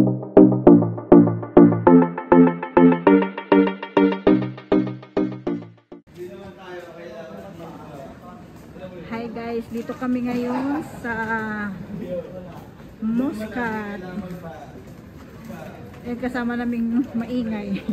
Hi guys, dito kami ngayon sa Muscat. Eh, kasama naming maingay.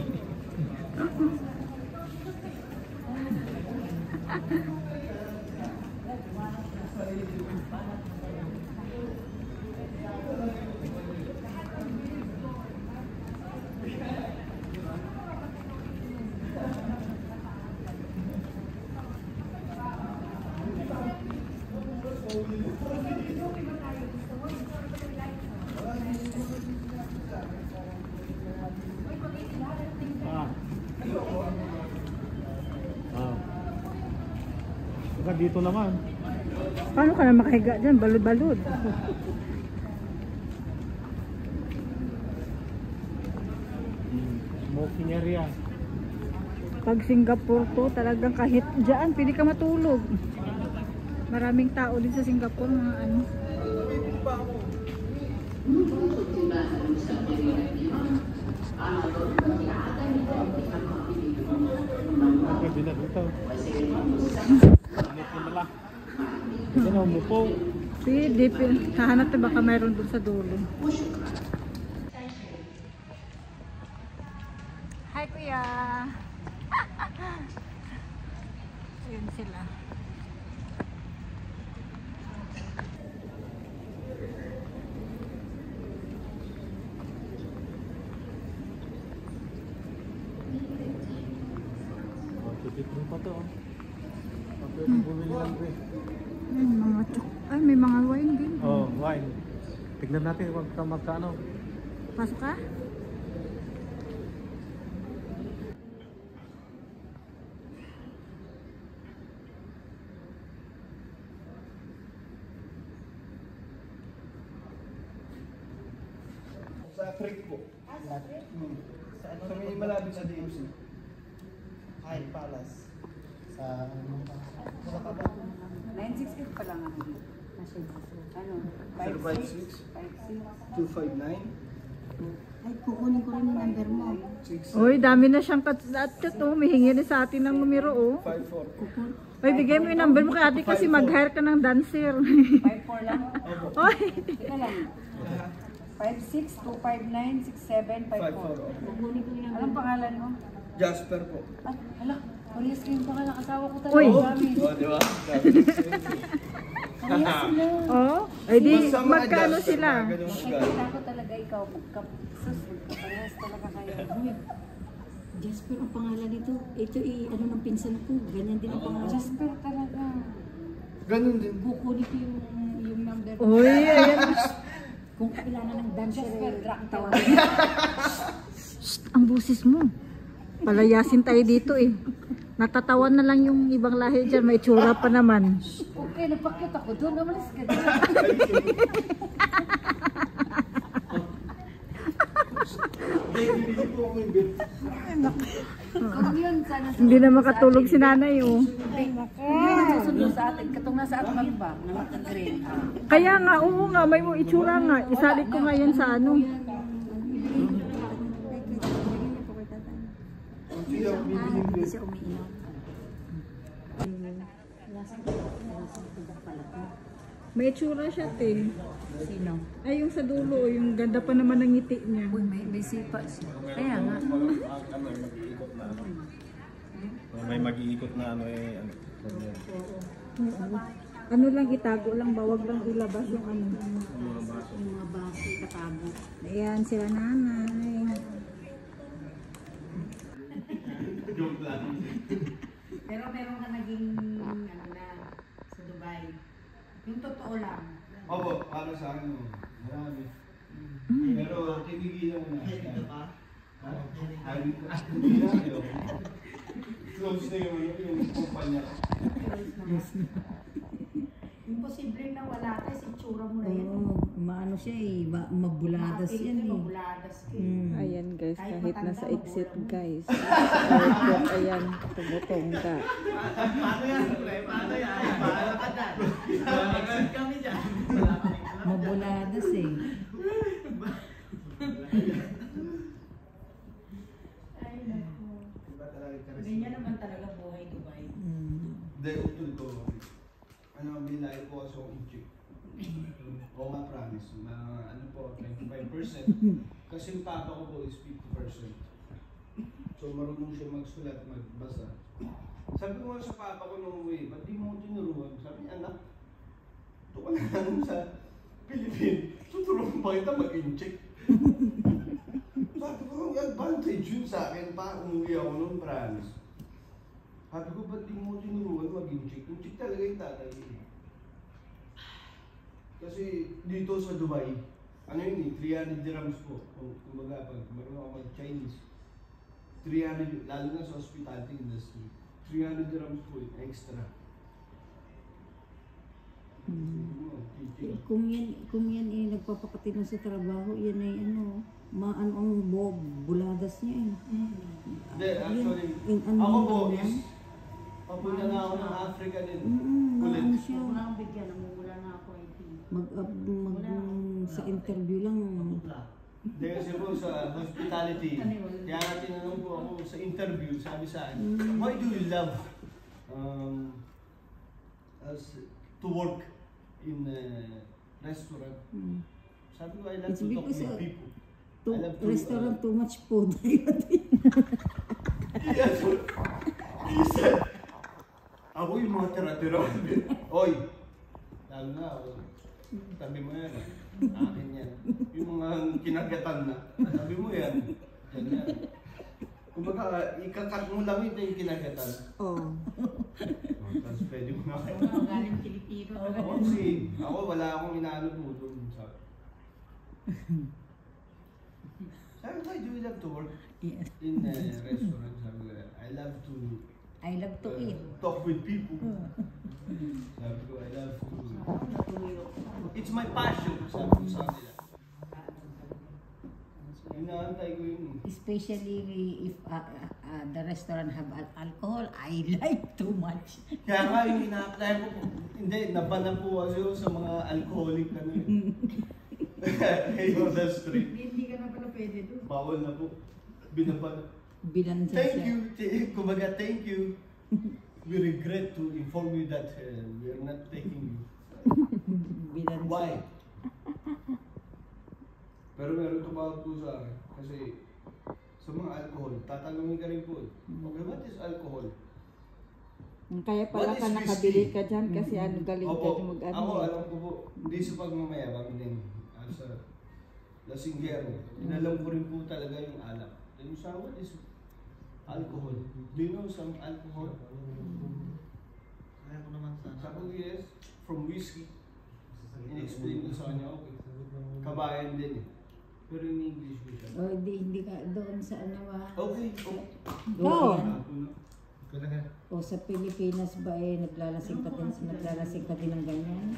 Dito naman. Paano ka na makahiga dyan? Balod-balod. Smoking area. Pag Singapore to, talagang kahit dyan, pwede ka matulog. Maraming tao din sa Singapore, mga ano. Pwede na dito. Pwede na umupo. Pwede, hahanap na baka mayroon dun sa dulo. Hi kuya! Ayun sila. Tipid pa to. Bumili lang rin. Ay, may mga wine din. Oh, wine. Tignan natin kung magkano. Pasok ka? Sa creek po. Sa creek? Sa may malapit sa DMC. Ay, Palace. Sa Kabat. 968 pa lang ano. Ano? 056 259 Ay, kukunin ko rin yung number mo. 6 Uy, dami na siyang kat-chat oh. May hingi na sa atin ng numero oh. 54. Uy, bigay mo yung number mo kay ate kasi mag-hire ka ng dancer. 54 lang. Uy! Ika lang. 56-259-6754. Kukunin ko yung number. Anong pangalan mo? Jasper po. Ah, hala. Parehas kayong pangalan. Asawa ko talaga. Uy! Di ba? Parehas sila. Oh, ay di, magkano sila? Nakikita ko talaga ikaw. Sus, parehas talaga kayo. Jasper ang pangalan nito. Ito ano ng pinsan ko. Ganyan din ang pangalan. Jasper talaga. Ganun din. Kukunin ko yung number. Uy, ayan. Kung kailangan ng dancer, Jasper, tawagin. Shh, ang busis mo. Palayasin tayo dito eh. Natatawan na lang yung ibang lahi dyan. May tsura pa naman. Okay, napakit ako doon. Namalis ka doon. Kung yun, sana Hindi na makatulog si nanay oh. susunod sa atin. Katong nasa atbang ba? Nakaka-green. Kaya nga, oo nga, may mo itsura nga. Isalit ko nga yan sa ano. Hindi siya umiinom. May itsura siya, te. Sino? Ay, yung sa dulo, yung ganda pa naman ng ngiti niya. Uy, may sipa siya. Kaya nga. May mag-iikot na ano eh. Ano lang itago lang, bawag lang ilabas yung ano. Yung mga baso, katago. Ayan, sila nanay. Pero meron ka naging ano na sa Dubai. Yung totoo lang. Opo, para sa akin mo. Marami. Pero tinigilan mo na. Ito pa? Hindi na. Close na yung kumpanya. Imposible na wala ka, si tsura mo na yan. Oo, maano siya eh. Mabuladas yan eh. Mabuladas ka. Ayan guys, Kahit kahit matanda, nasa mabuhay. exit guys. Airport, ayan, tumutong ka. Paano yan? Paano yan? Paano ka dyan? Kami dyan. Mabuladas eh. lagi po kasi akong i-check. Oo nga, promise. Ano po, 25%. Kasi yung papa ko po is 50%. So marunong siya magsulat, magbasa. Sabi ko nga sa papa ko nung uwi, ba't di mo tinuruan? Sabi niya, anak, ito ka na lang sa Philippines. Tuturuan pa kita mag-in-check. Sabi ko, ang advantage yun sa akin pa umuwi ako nung promise. Sabi ko, ba't di mo tinuruan mag-in-check? In-check talaga yung tatay. Kasi dito sa Dubai, ano yun eh, 300 dirhams po. Kumbaga, pag marunong ako mag-Chinese, 300, lalo na sa hospitality industry, 300 dirhams po yun, extra. Kung yan eh, nagpapakatino sa trabaho, yan ay ano, maano ang buladas niya eh. Hindi, actually, ano ako po lang is, papunta na ako ng Africa din. Ulit. Maano siya. Wala akong bigyan, namumula na ako IT. Sa interview lang. Hindi kasi po sa hospitality, kaya nga tinanong po ako sa interview, sabi sa akin, why do you love to work in a restaurant? Sabi ko, I love It's to talk because, with people. To, I love to, restaurant too much food. Yes, he said, ako yung mga tira-tira. Oy, lalo na ako. Sabi mo yan, akin yan. Yung mga kinagatan na, sabi mo yan, yan yan. Kumbaga, ikakat mo lang ito yung kinagatan. Oh. Tapos pwede mo na kayo. Ako galing Pilipino. Ako kasi, ako wala akong inaano po doon. Sabi ko, do you love to work Yes. in a restaurant? Sabi ko, I love to eat. talk with people. Sabi ko, I love to... It's my passion, sabi ko sa kanila. Inaantay ko yun. Especially if the restaurant have alcohol, I like too much. Kaya nga yung ina-apply ko po. Hindi, nabanan po kasi ako sa mga alcoholic ano yun. Ngayon sa street. Hindi ka na pala pwede doon. Bawal na po. Binaban. Binansa Thank siya. you. Kumbaga, thank you. We regret to inform you that we are not taking you. Binansa. Why? Pero meron tumawag po sa akin. Kasi sa mga alcohol, tatanungin ka rin po. Okay, what is alcohol? Kaya pala What ka is nakabili whiskey? ka dyan kasi ano galing ka Opo, mag-ano. ako alam ko po, hindi sa pagmamayabang din. As a lasinggero, inalam ko rin po talaga yung alak. Then sa what is alcohol? Do you know some alcohol? Kaya ko naman sana. Sabi ko yes, from whiskey. In-explain ko sa kanya, okay. Kabayan din eh. Pero in English ko siya. O, hindi ka doon sa ano Okay, okay. Oo. O sa Pilipinas ba eh, naglalasing ka din ng ganyan?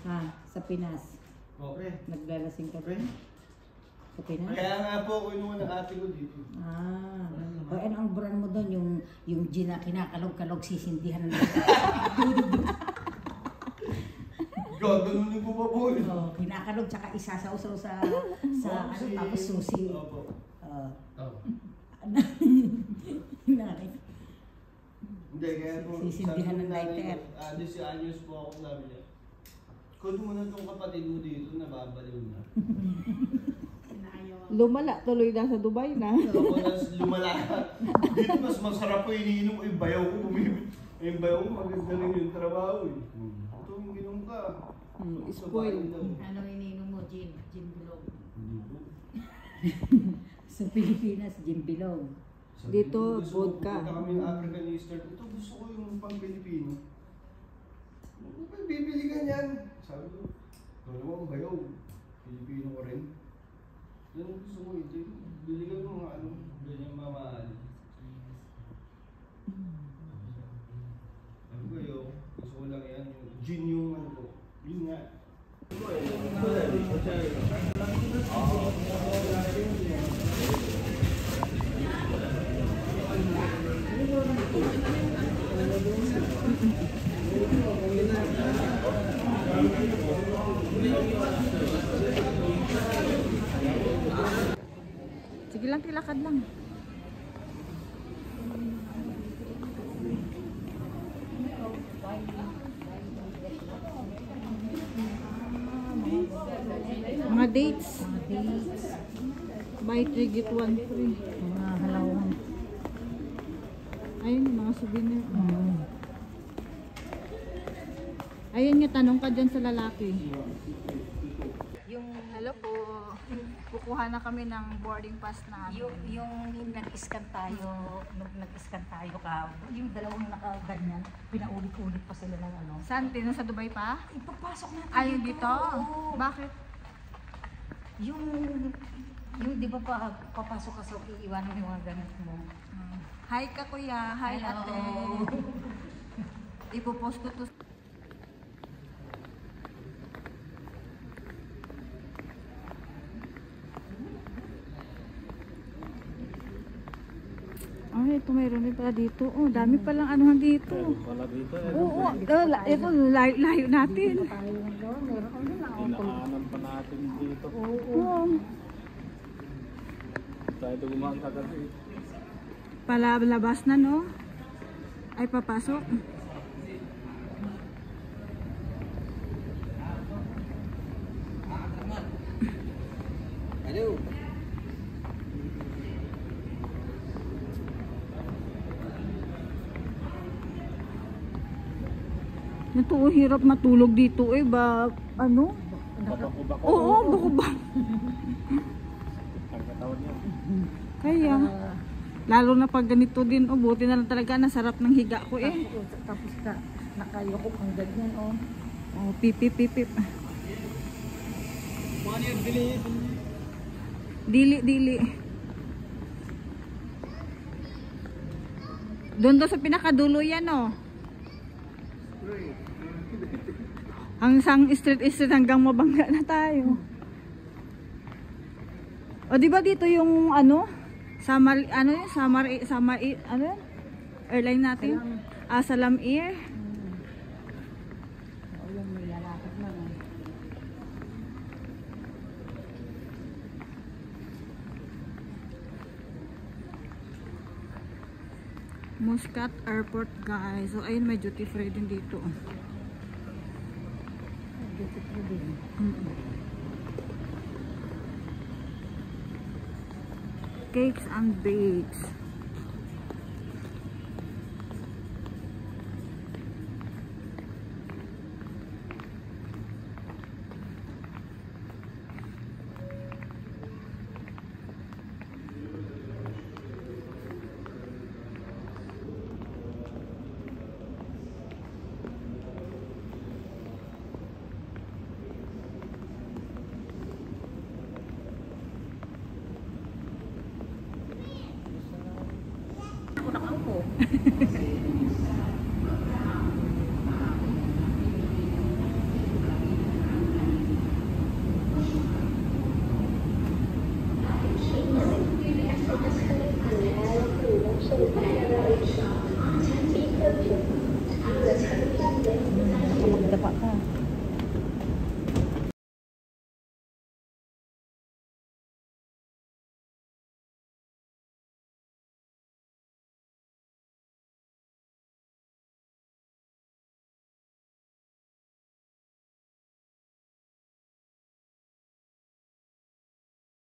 Ha? Sa Pinas? Okay. Naglalasing ka din? Sa Pinas? Kaya nga po ako inuwan ng ate ko dito. Ah. O ano ang brand mo doon? Yung gin na kinakalog-kalog sisindihan ng Gaganunin ko pa po eh. O, kinakalog tsaka isasaw-saw sa ano, tapos susi. Opo. Nanay. Hindi, kaya po, Sisindihan ng nanay lighter. ko, 10 anyos po ako sabi niya. Kunin mo na itong kapatid mo dito, nababaliw na. Inayaw ako. Lumala tuloy na sa Dubai na. Tapos lumala. Dito mas masarap po iniinom ko yung bayaw ko. Yung bayaw ko, maganda rin yung trabaho eh. Ito yung ginom ka. Spoil. Ano ininom mo? Gin. Gin bilog. Hindi po. Sa Pilipinas, gin bilog. Sabi Dito, ko, gusto ko, vodka. pupunta kami ng African Eastern. Ito gusto ko yung pang Pilipino. Ba't bibili ka niyan? Sabi ko, wala mo ang bayaw. Pilipino ko rin. Yan ang gusto ko ito. Bili ka ng mga ano, ganyan mamahal. Sabi ko yun, gusto ko lang yan. Gin yung ano ko. Yun nga. Sige lang, tilakad lang. dates. Mga dates. Buy 3 get 1 free. Mga halawang. Ayun yung mga souvenir. Ayun yung tanong ka dyan sa lalaki. Yung Hello po. Kukuha na kami ng boarding pass na. yung nag-scan tayo, nung nag-scan tayo yung dalawang nakaganyan, pinaulit-ulit pa sila ng ano. Saan? Tino sa Dubai pa? Ipapasok natin Ayun dito? Oo. Bakit? Yung di ba papasok ka sa iiwanan mo yung mga gamit mo. Hi ka kuya. Hi Hello. ate. Ipopost ko to. Ay, ito mayroon din pala dito. Oh, dami palang anuhan dito. Wala dito. Oo, ito layo natin. Dinaanan pa natin dito. Oo. Tayo gumawa kagabi. Palabas na, no? Ay, papasok. Hello. Ito, oh, hirap matulog dito eh. Ano? Bako-bako. Oo, bako ba? Ang katawan niya. Kaya, lalo na pag ganito din, oh, buti na lang talaga, nasarap ng higa ko eh. Tapos nakayoko ang ganyan, oh. Oh, pipip, pipip. Dili. Doon sa pinakadulo yan, oh. Hanggang street hanggang mabangga na tayo. O di ba dito yung ano? Samar ano yun? Airline natin? Salam Air. Oo, yung may lalakad na, oh. Muscat Airport, guys. So ayun, may duty free din dito. Cakes and bakes.